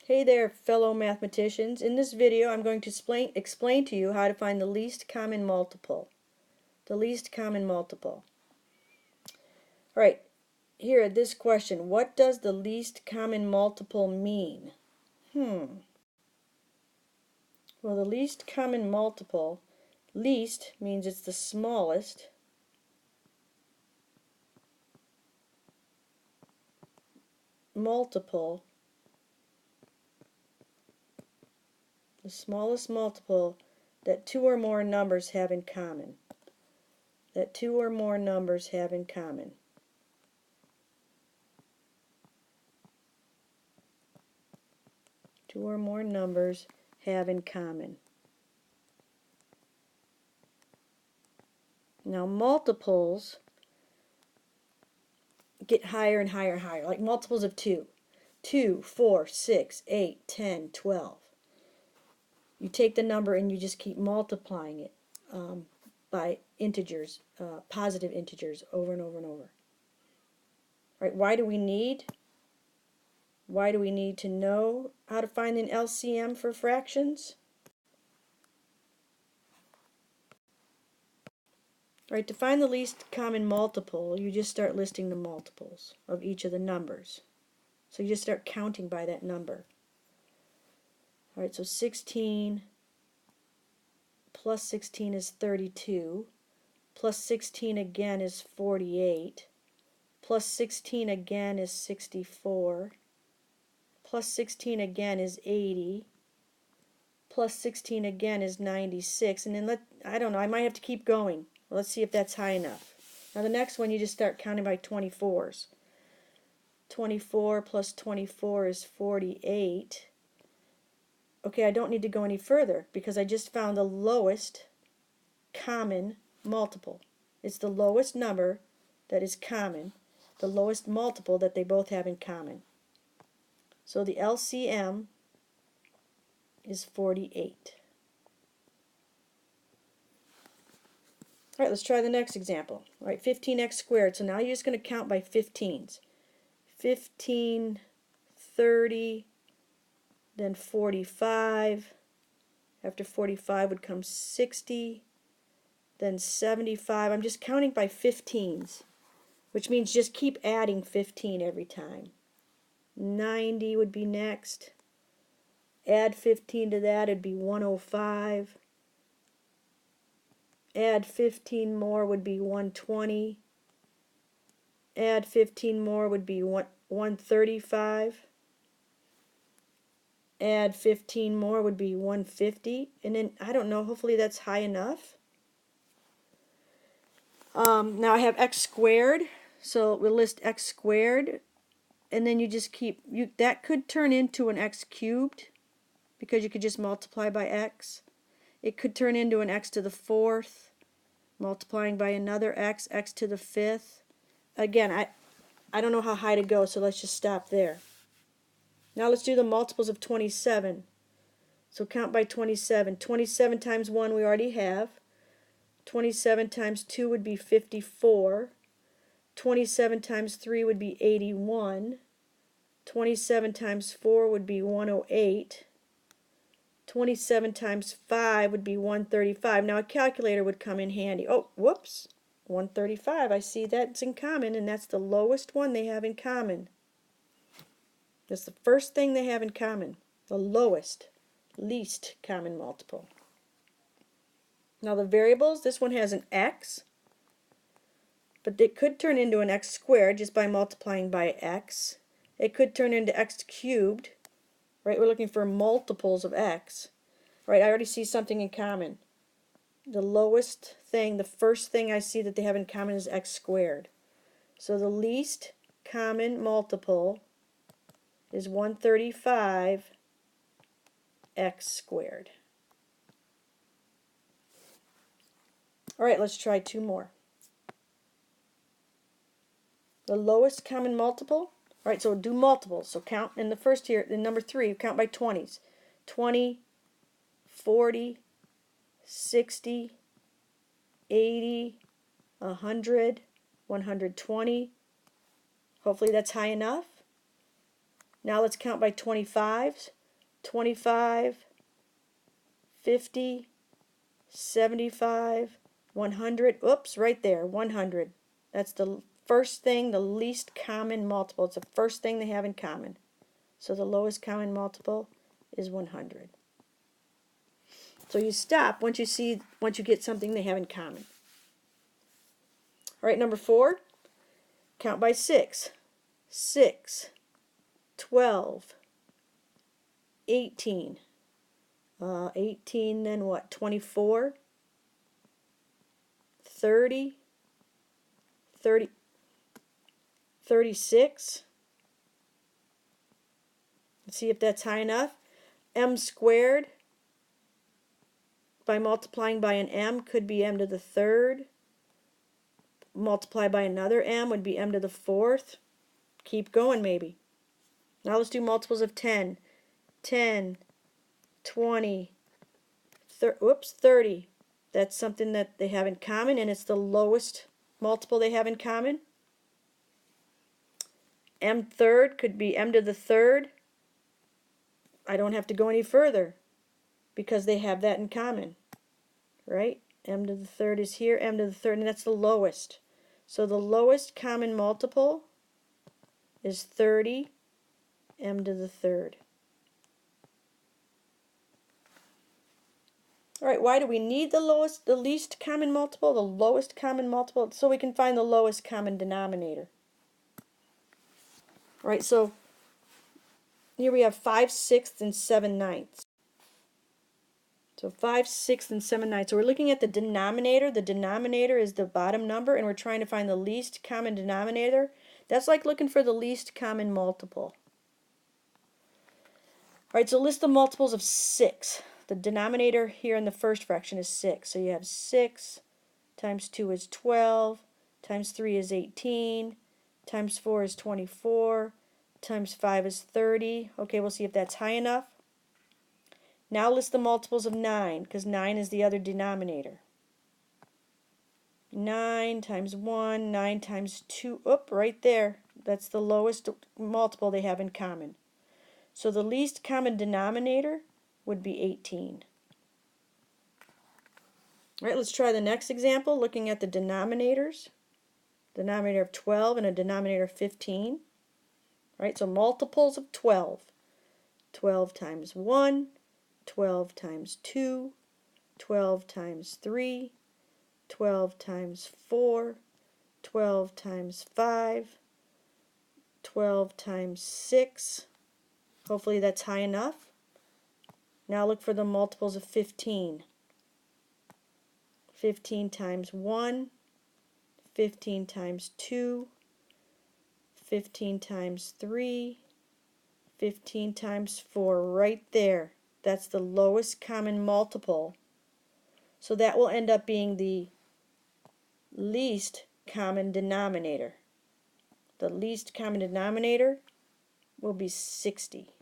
Hey there, fellow mathematicians. In this video, I'm going to explain to you how to find the least common multiple. The least common multiple. All right, here at this question, what does the least common multiple mean? Well, the least common multiple, least means it's the smallest. Multiple, the smallest multiple that two or more numbers have in common. That two or more numbers have in common. Two or more numbers have in common. Now multiples get higher and higher and higher, like multiples of 2. 2, 4, 6, 8, 10, 12. You take the number and you just keep multiplying it by integers, positive integers, over and over and over. All right, why do we need to know how to find an LCM for fractions? All right, to find the least common multiple, you just start listing the multiples of each of the numbers. So you just start counting by that number. All right, so 16 plus 16 is 32, plus 16 again is 48, plus 16 again is 64, plus 16 again is 80, plus 16 again is 96, and then I don't know, I might have to keep going. Let's see if that's high enough. Now the next one you just start counting by 24s. 24 plus 24 is 48. Okay, I don't need to go any further because I just found the lowest common multiple. It's the lowest number that is common, the lowest multiple that they both have in common. So the LCM is 48. All right, let's try the next example. All right, 15x squared. So now you're just going to count by 15s. 15, 30, then 45. After 45 would come 60, then 75. I'm just counting by 15s, which means just keep adding 15 every time. 90 would be next. Add 15 to that, it'd be 105. Add 15 more would be 120. Add 15 more would be 135. Add 15 more would be 150. And then, I don't know, hopefully that's high enough. Now I have x squared, so we'll list x squared. And then you just keep, that could turn into an x cubed because you could just multiply by x. It could turn into an x to the 4th, multiplying by another x, x to the 5th. Again, I don't know how high to go, so let's just stop there. Now let's do the multiples of 27. So count by 27. 27 times 1 we already have. 27 times 2 would be 54. 27 times 3 would be 81. 27 times 4 would be 108. 27 times 5 would be 135. Now a calculator would come in handy. Oh, whoops. 135. I see that's in common, and that's the lowest one they have in common. That's the first thing they have in common. The lowest, least common multiple. Now the variables, this one has an x, but it could turn into an x squared just by multiplying by x. It could turn into x cubed. Right, we're looking for multiples of x. Right, I already see something in common. The lowest thing, the first thing I see that they have in common is x squared. So the least common multiple is 135 x squared. All right, let's try two more. The lowest common multiple. All right, so we'll do multiples. So count in the first here, in number 3, count by 20s. 20, 40, 60, 80, 100, 120. Hopefully that's high enough. Now let's count by 25s. 25, 50, 75, 100. Oops, right there, 100. That's the first thing, the least common multiple. It's the first thing they have in common. So the lowest common multiple is 100. So you stop once you get something they have in common. All right, number 4, count by 6. 6, 12, 18. 18, then what? 24, 30, 30, 36. Let's see if that's high enough. M squared by multiplying by an m could be m to the third. Multiply by another m would be m to the fourth. Keep going maybe. Now let's do multiples of 10. 10, 20, 30. That's something that they have in common, and it's the lowest multiple they have in common. M third could be m to the third. I don't have to go any further because they have that in common, right? M to the third is here, m to the third, and that's the lowest. So the lowest common multiple is 30, m to the third. All right, why do we need the least common multiple, the lowest common multiple? So we can find the lowest common denominator. All right, so here we have 5/6 and 7/9. So 5/6 and 7/9. So we're looking at the denominator. The denominator is the bottom number, and we're trying to find the least common denominator. That's like looking for the least common multiple. All right, so list the multiples of 6. The denominator here in the first fraction is 6. So you have 6 times 2 is 12, times 3 is 18, times 4 is 24, times 5 is 30. Okay, we'll see if that's high enough. Now list the multiples of 9, because 9 is the other denominator. 9 times 1, 9 times 2, right there. That's the lowest multiple they have in common. So the least common denominator would be 18. All right, let's try the next example, looking at the denominators. Denominator of 12 and a denominator of 15. All right, so multiples of 12. 12 times 1, 12 times 2, 12 times 3, 12 times 4, 12 times 5, 12 times 6. Hopefully that's high enough. Now look for the multiples of 15. 15 times 1, 15 times 2, 15 times 3, 15 times 4, right there. That's the lowest common multiple. So that will end up being the least common denominator. The least common denominator will be 60.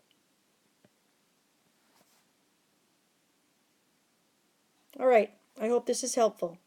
All right, I hope this is helpful.